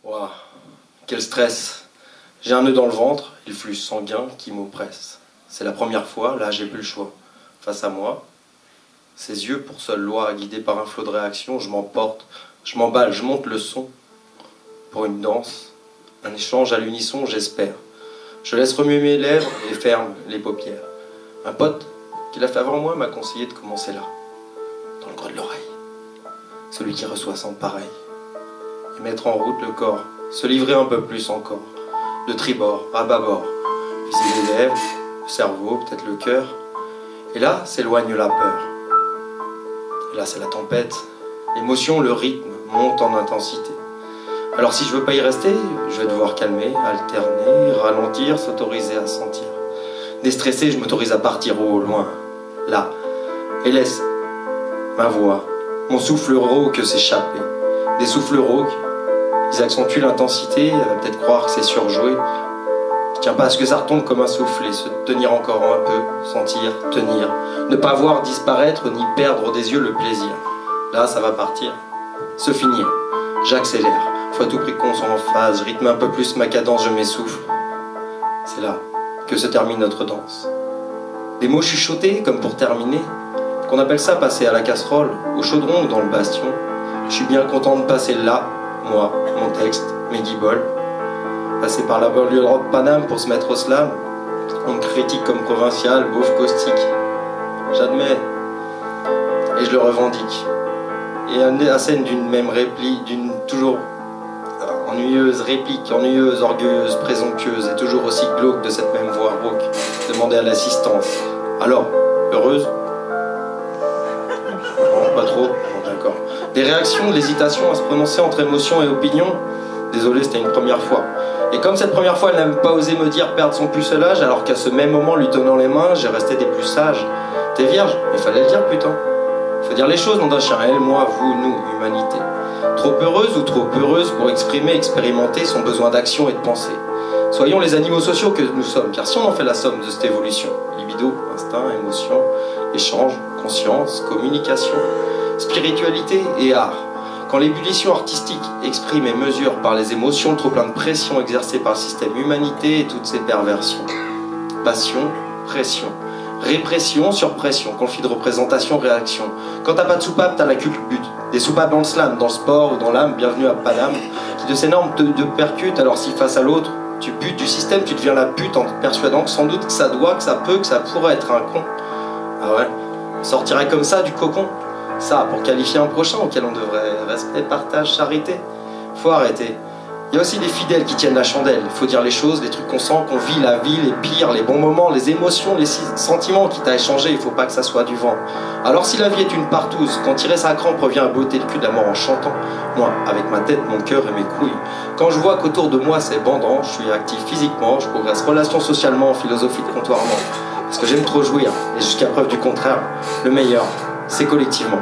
Ouah, quel stress. J'ai un nœud dans le ventre, et le flux sanguin qui m'oppresse. C'est la première fois, là j'ai plus le choix. Face à moi, ses yeux pour seule loi, guidés par un flot de réaction, je m'emporte, je m'emballe, je monte le son. Pour une danse, un échange à l'unisson, j'espère. Je laisse remuer mes lèvres et ferme les paupières. Un pote qui l'a fait avant moi m'a conseillé de commencer là, dans le creux de l'oreille. Celui qui reçoit sans pareil. Et mettre en route le corps, se livrer un peu plus encore. De tribord à bâbord, viser les lèvres, le cerveau, peut-être le cœur. Et là, s'éloigne la peur. Et là, c'est la tempête. L'émotion, le rythme monte en intensité. Alors si je veux pas y rester, je vais devoir calmer, alterner, ralentir, s'autoriser à sentir. Déstressé, je m'autorise à partir au loin, là. Et laisse ma voix, mon souffle rauque s'échapper. Des souffles rauques, ils accentuent l'intensité, peut-être croire que c'est surjoué. Je tiens pas à ce que ça retombe comme un soufflet, se tenir encore un peu, sentir, tenir. Ne pas voir disparaître ni perdre des yeux le plaisir. Là, ça va partir, se finir. J'accélère, faut à tout prix qu'on soit en phase, rythme un peu plus ma cadence, je m'essouffle. C'est là que se termine notre danse. Des mots chuchotés, comme pour terminer, qu'on appelle ça passer à la casserole, au chaudron ou dans le bastion. Je suis bien content de passer là, moi, mon texte, mes guiboles. Passer par la banlieue de rock Paname pour se mettre au slam. On me critique comme provincial, beauf caustique. J'admets, et je le revendique. Et à scène d'une même réplique, d'une toujours ennuyeuse réplique, ennuyeuse, orgueilleuse, présomptueuse, et toujours aussi glauque de cette même voix rauque, demander à l'assistance. Alors, heureuse? Non, pas trop? Bon, d'accord. Des réactions, de l'hésitation à se prononcer entre émotion et opinion? Désolé, c'était une première fois. Et comme cette première fois, elle n'a pas osé me dire perdre son pucelage, alors qu'à ce même moment, lui tenant les mains, j'ai resté des plus sages. T'es vierge? Il fallait le dire, putain. Faut dire les choses, nom d'un chien. Elle, moi, vous, nous, humanité. Trop heureuse ou trop heureuse pour exprimer, expérimenter son besoin d'action et de pensée. Soyons les animaux sociaux que nous sommes, car si on en fait la somme de cette évolution, libido, instinct, émotion, échange, conscience, communication, spiritualité et art, quand l'ébullition artistique exprime et mesure par les émotions le trop-plein de pression exercée par le système humanité et toutes ses perversions. Passion, pression. Répression sur pression, conflit de représentation, réaction. Quand t'as pas de soupape, t'as la culbute. Des soupapes dans le slam, dans le sport ou dans l'âme, bienvenue à Paname, qui de ces normes te percute, alors si face à l'autre, tu butes du système, tu deviens la pute en te persuadant que sans doute que ça doit, que ça peut, que ça pourrait être un con. Ah ouais, on sortirait comme ça du cocon. Ça, pour qualifier un prochain auquel on devrait respect, partage, charité. Faut arrêter. Il y a aussi des fidèles qui tiennent la chandelle. Il faut dire les choses, les trucs qu'on sent, qu'on vit, la vie, les pires, les bons moments, les émotions, les sentiments qui t'a échangé. Il faut pas que ça soit du vent. Alors si la vie est une partouze, quand tirer sa crampe revient à botter le cul de la mort en chantant, moi, avec ma tête, mon cœur et mes couilles, quand je vois qu'autour de moi c'est bandant, je suis actif physiquement, je progresse relation socialement, philosophie de comptoirement. Parce que j'aime trop jouir, et jusqu'à preuve du contraire, le meilleur, c'est collectivement.